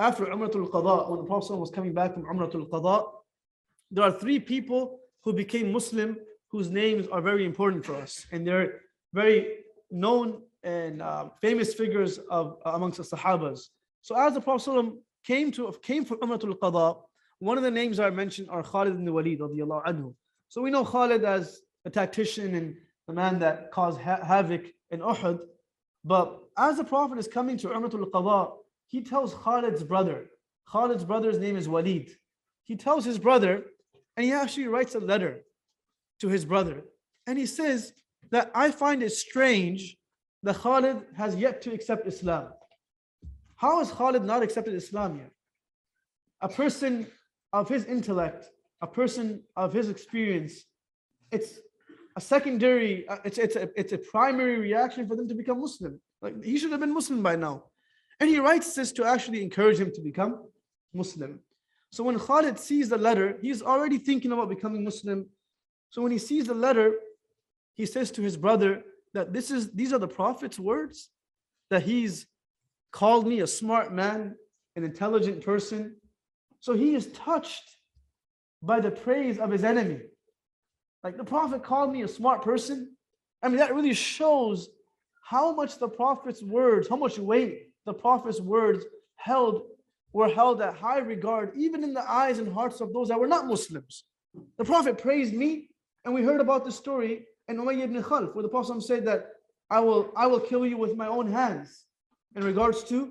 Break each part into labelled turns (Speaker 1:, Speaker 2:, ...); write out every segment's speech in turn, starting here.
Speaker 1: after Umratul Qada, when the Prophet was coming back from Umratul Qada, there are three people who became Muslim whose names are very important for us. And they're very known and famous figures of amongst the Sahabas. So as the Prophet came for Umratul Qada, one of the names I mentioned are Khalid Ibn Waleed radiallahu anhu. So we know Khalid as a tactician and the man that caused havoc in Uhud. But as the Prophet is coming to Umratul Qada, he tells Khalid's brother's name is Waleed. He tells his brother, and he actually writes a letter to his brother. And he says that I find it strange that Khalid has yet to accept Islam. How has Khalid not accepted Islam yet? A person of his intellect, a person of his experience, it's a secondary, it's a primary reaction for them to become Muslim. Like, he should have been Muslim by now. And he writes this to actually encourage him to become Muslim. So when Khalid sees the letter, he's already thinking about becoming Muslim. So when he sees the letter, he says to his brother that these are the Prophet's words, that he's called me a smart man, an intelligent person. So he is touched by the praise of his enemy. Like, the Prophet called me a smart person. I mean, that really shows how much the Prophet's words, how much weight the Prophet's words were held at high regard, even in the eyes and hearts of those that were not Muslims. The Prophet praised me, and we heard about the story in Umayyah ibn Khalf, where the Prophet said that I will kill you with my own hands, in regards to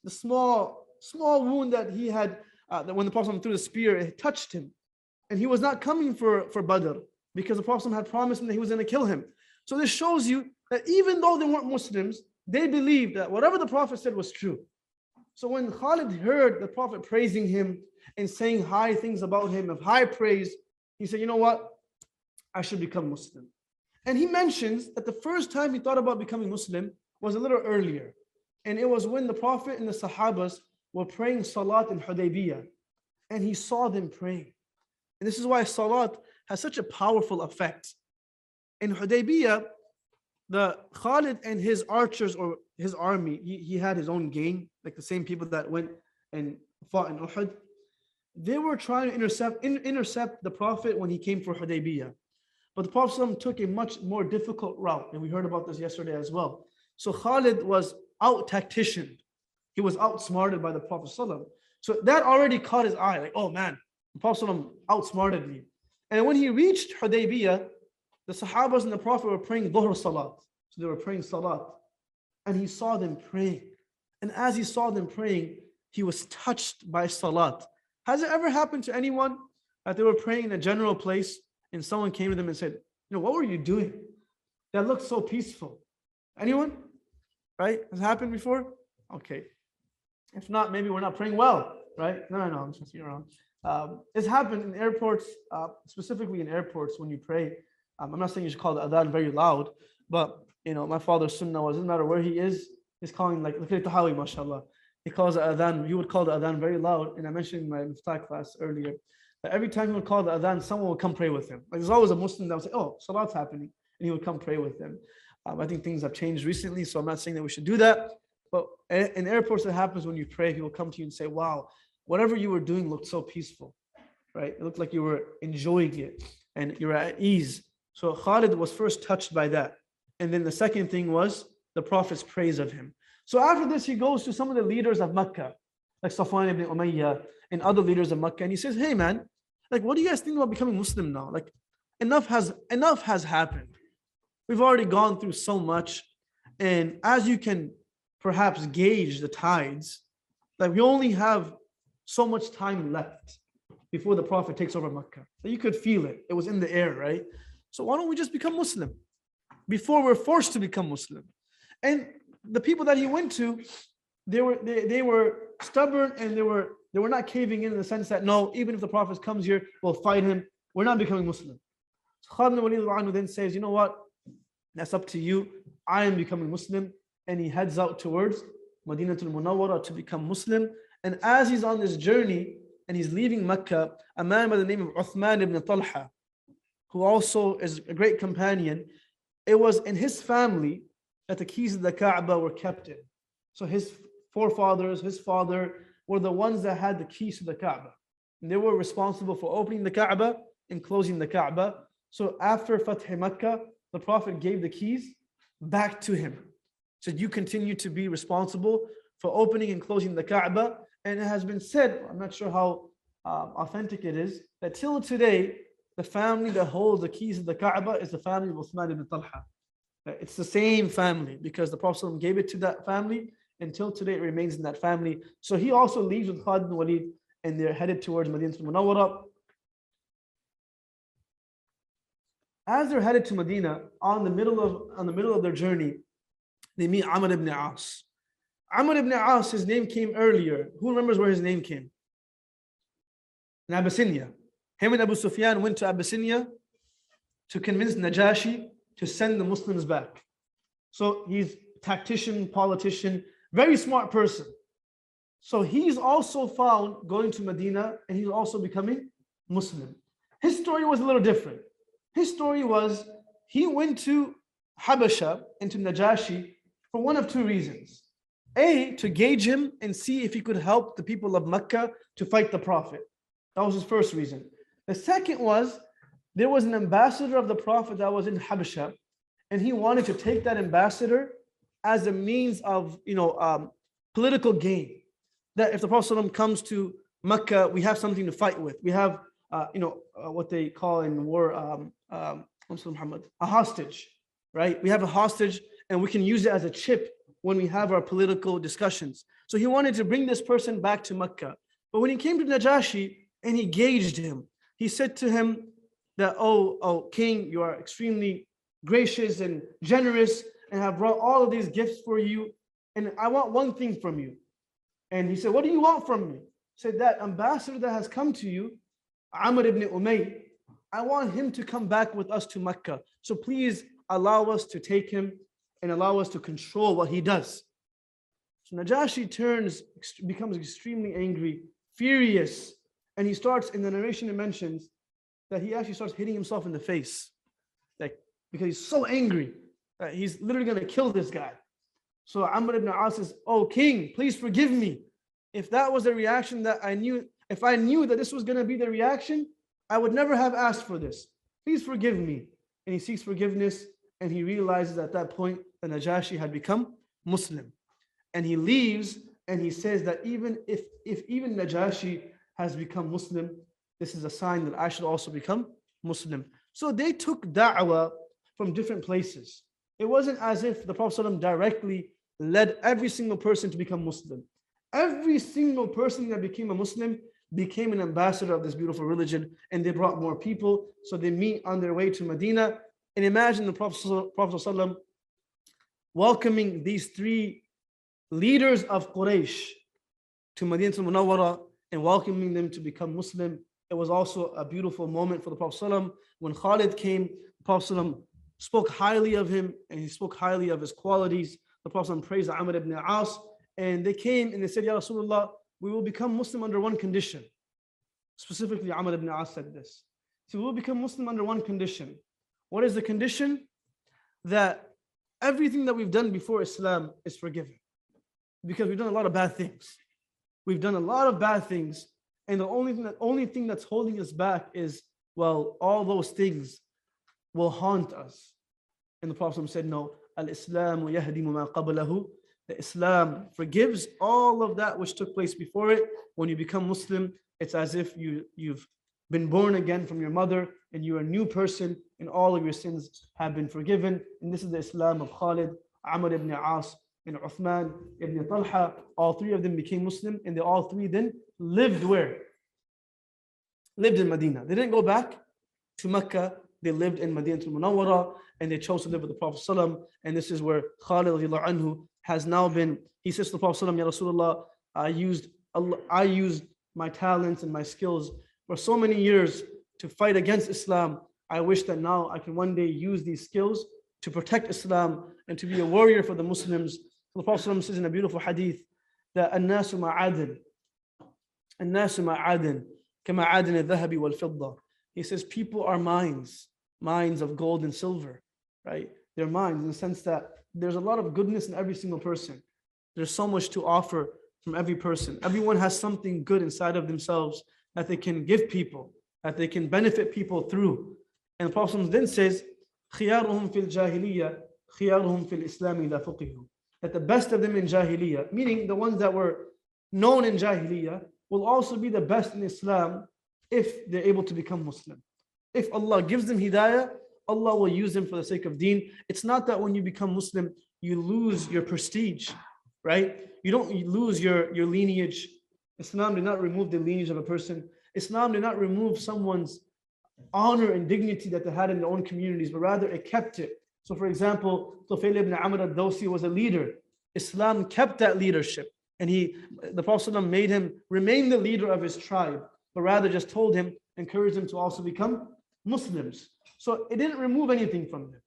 Speaker 1: the small wound that he had, that when the Prophet threw the spear, it touched him. And he was not coming for Badr, because the Prophet had promised him that he was going to kill him. So this shows you that even though they weren't Muslims, they believed that whatever the Prophet said was true. So when Khalid heard the Prophet praising him and saying high things about him, of high praise, he said, you know what? I should become Muslim. And he mentions that the first time he thought about becoming Muslim was a little earlier. And it was when the Prophet and the Sahabas were praying Salat in Hudaybiyah. And he saw them praying. And this is why Salat has such a powerful effect. In Hudaybiyah, the Khalid and his archers, or his army, he had his own gang, like the same people that went and fought in Uhud. They were trying to intercept the Prophet when he came for Hudaybiyah. But the Prophet took a much more difficult route, and we heard about this yesterday as well. So Khalid was out-tacticianed. He was outsmarted by the Prophet. So that already caught his eye, like, oh man, the Prophet outsmarted me. And when he reached Hudaybiyah, the Sahabas and the Prophet were praying Dhuhr Salat. So they were praying Salat. And he saw them praying. And as he saw them praying, he was touched by Salat. Has it ever happened to anyone that they were praying in a general place and someone came to them and said, what were you doing? That looked so peaceful. Anyone? Right? Has it happened before? Okay. If not, maybe we're not praying well, right? No, I'm just messing around. It's happened in airports, specifically in airports when you pray. I'm not saying you should call the adhan very loud, but my father's sunnah was, it doesn't matter where he is, he's calling, like, look at Tahawi, mashallah. He calls the adhan, he would call the adhan very loud. And I mentioned in my Miftaah class earlier that every time he would call the adhan, someone would come pray with him. Like, there's always a Muslim that would say, oh, salat's happening. And he would come pray with them. I think things have changed recently, so I'm not saying that we should do that. But in airports, it happens when you pray, he will come to you and say, wow, whatever you were doing looked so peaceful, right? It looked like you were enjoying it and you were at ease. So Khalid was first touched by that. And then the second thing was the Prophet's praise of him. So after this, he goes to some of the leaders of Mecca, like Safwan ibn Umayyah and other leaders of Mecca. And he says, hey man, like, what do you guys think about becoming Muslim now? Like, enough has happened. We've already gone through so much. And as you can perhaps gauge the tides, like, we only have so much time left before the Prophet takes over Mecca. So you could feel it. It was in the air, right? So why don't we just become Muslim before we're forced to become Muslim? And the people that he went to, they were stubborn, and they were not caving in the sense that, no, even if the Prophet comes here, we'll fight him. We're not becoming Muslim. So Khalid Ibn Waleed then says, you know what? That's up to you. I am becoming Muslim. And he heads out towards Madinatul Munawwara to become Muslim. And as he's on this journey and he's leaving Mecca, a man by the name of Uthman ibn Talha, who also is a great companion, it was in his family that the keys of the Kaaba were kept in. So his forefathers, his father, were the ones that had the keys to the Kaaba. And they were responsible for opening the Kaaba and closing the Kaaba. So after Fath Makkah, the Prophet gave the keys back to him. Said, you continue to be responsible for opening and closing the Kaaba. And it has been said, I'm not sure how authentic it is, that till today, the family that holds the keys of the Kaaba is the family of Uthman ibn Talha. It's the same family because the Prophet gave it to that family. Until today, it remains in that family. So he also leaves with Khalid ibn Waleed and they're headed towards Madinah al-Munawwara. As they're headed to Medina, on the middle of their journey, they meet Amr ibn As. Amr ibn As, his name came earlier. Who remembers where his name came? In Abyssinia. Him and Abu Sufyan went to Abyssinia to convince Najashi to send the Muslims back. So he's a tactician, politician, very smart person. So he's also found going to Medina and he's also becoming Muslim. His story was a little different. His story was he went to Habasha and to Najashi for one of two reasons. A, to gauge him and see if he could help the people of Mecca to fight the Prophet. That was his first reason. The second was there was an ambassador of the Prophet that was in Habasha, and he wanted to take that ambassador as a means of political gain. That if the Prophet ﷺ comes to Mecca, we have something to fight with. We have what they call in war a hostage, right? We have a hostage and we can use it as a chip when we have our political discussions. So he wanted to bring this person back to Mecca. But when he came to Najashi and he gauged him, he said to him that, oh king, you are extremely gracious and generous and have brought all of these gifts for you. And I want one thing from you. And he said, what do you want from me? He said, that ambassador that has come to you, Amr ibn Umayy, I want him to come back with us to Mecca. So please allow us to take him and allow us to control what he does. So Najashi becomes extremely angry, furious, and he starts, in the narration it mentions, that he actually starts hitting himself in the face, because he's so angry that he's literally going to kill this guy. So Amr ibn As says, oh king, please forgive me. If that was the reaction that I knew, if I knew that this was going to be the reaction, I would never have asked for this. Please forgive me. And he seeks forgiveness, and he realizes at that point that Najashi had become Muslim. And he leaves and he says that even if even Najashi has become Muslim, this is a sign that I should also become Muslim. So they took da'wah from different places. It wasn't as if the Prophet ﷺ directly led every single person to become Muslim. Every single person that became a Muslim became an ambassador of this beautiful religion, and they brought more people. So they meet on their way to Medina. And imagine the Prophet ﷺ welcoming these three leaders of Quraysh to Madinah al-Munawwara and welcoming them to become Muslim. It was also a beautiful moment for the Prophet ﷺ. When Khalid came, the Prophet ﷺ spoke highly of him and he spoke highly of his qualities. The Prophet ﷺ praised Amr ibn As, and they came and they said, Ya Rasulullah, we will become Muslim under one condition. Specifically, Amr ibn As said this. So we will become Muslim under one condition. What is the condition? That everything that we've done before Islam is forgiven. Because we've done a lot of bad things. We've done a lot of bad things. And the only thing that's holding us back is, well, all those things will haunt us. And the Prophet said, no, al-Islamu yahdimu ma qablahu. The Islam forgives all of that which took place before it. When you become Muslim, it's as if you've been born again from your mother and you're a new person and all of your sins have been forgiven. And this is the Islam of Khalid, Amr ibn As, and Uthman ibn Talha. All three of them became Muslim, and they all three then lived where? Lived in Medina. They didn't go back to Mecca. They lived in Madinah al-Munawwara, and they chose to live with the Prophet ﷺ. And this is where Khalid anhu has now been. He says to the Prophet ﷺ, Ya Rasulullah, I used my talents and my skills for so many years to fight against Islam. I wish that now I can one day use these skills to protect Islam and to be a warrior for the Muslims. The Prophet ﷺ says in a beautiful hadith that الناس معادن كما عادن الذهب والفضة. He says people are mines of gold and silver, right? They're mines in the sense that there's a lot of goodness in every single person. There's so much to offer from every person. Everyone has something good inside of themselves that they can give people, that they can benefit people through. And the Prophet then says, خِيَارُهُمْ فِي الْجَاهِلِيَّةِ خِيَارُهُمْ فِي الْإِسْلَامِ إِذَا فُقِهُ. That the best of them in Jahiliyyah, meaning the ones that were known in Jahiliyyah, will also be the best in Islam if they're able to become Muslim. If Allah gives them hidayah, Allah will use them for the sake of deen. It's not that when you become Muslim, you lose your prestige, right? You don't lose your lineage. Islam did not remove the lineage of a person. Islam did not remove someone's honor and dignity that they had in their own communities, but rather it kept it. So for example, Tufail ibn Amr al-Dawsi was a leader. Islam kept that leadership, and the Prophet ﷺ made him remain the leader of his tribe, but rather just told him, encouraged him to also become Muslims. So it didn't remove anything from them,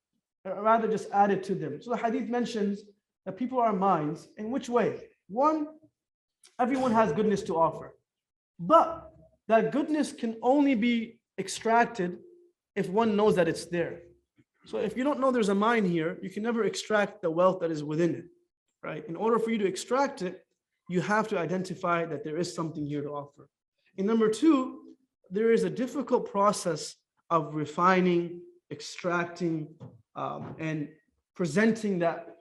Speaker 1: rather just added to them. So the hadith mentions that people are minds. In which way? One, everyone has goodness to offer, but that goodness can only be extracted if one knows that it's there. So if you don't know there's a mine here, you can never extract the wealth that is within it, right? In order for you to extract it, you have to identify that there is something here to offer. And number two, there is a difficult process of refining, extracting, and presenting that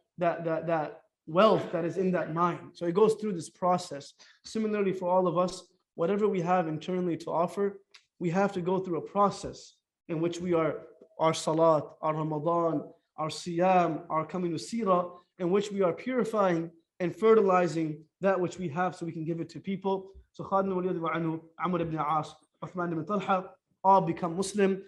Speaker 1: wealth that is in that mine. So it goes through this process. Similarly, for all of us, whatever we have internally to offer, we have to go through a process in which we are our salat, our Ramadan, our siyam, our coming to seerah, in which we are purifying and fertilizing that which we have so we can give it to people. So Khalid ibn Waleed, Amr ibn As, Uthman ibn Talha all become Muslim.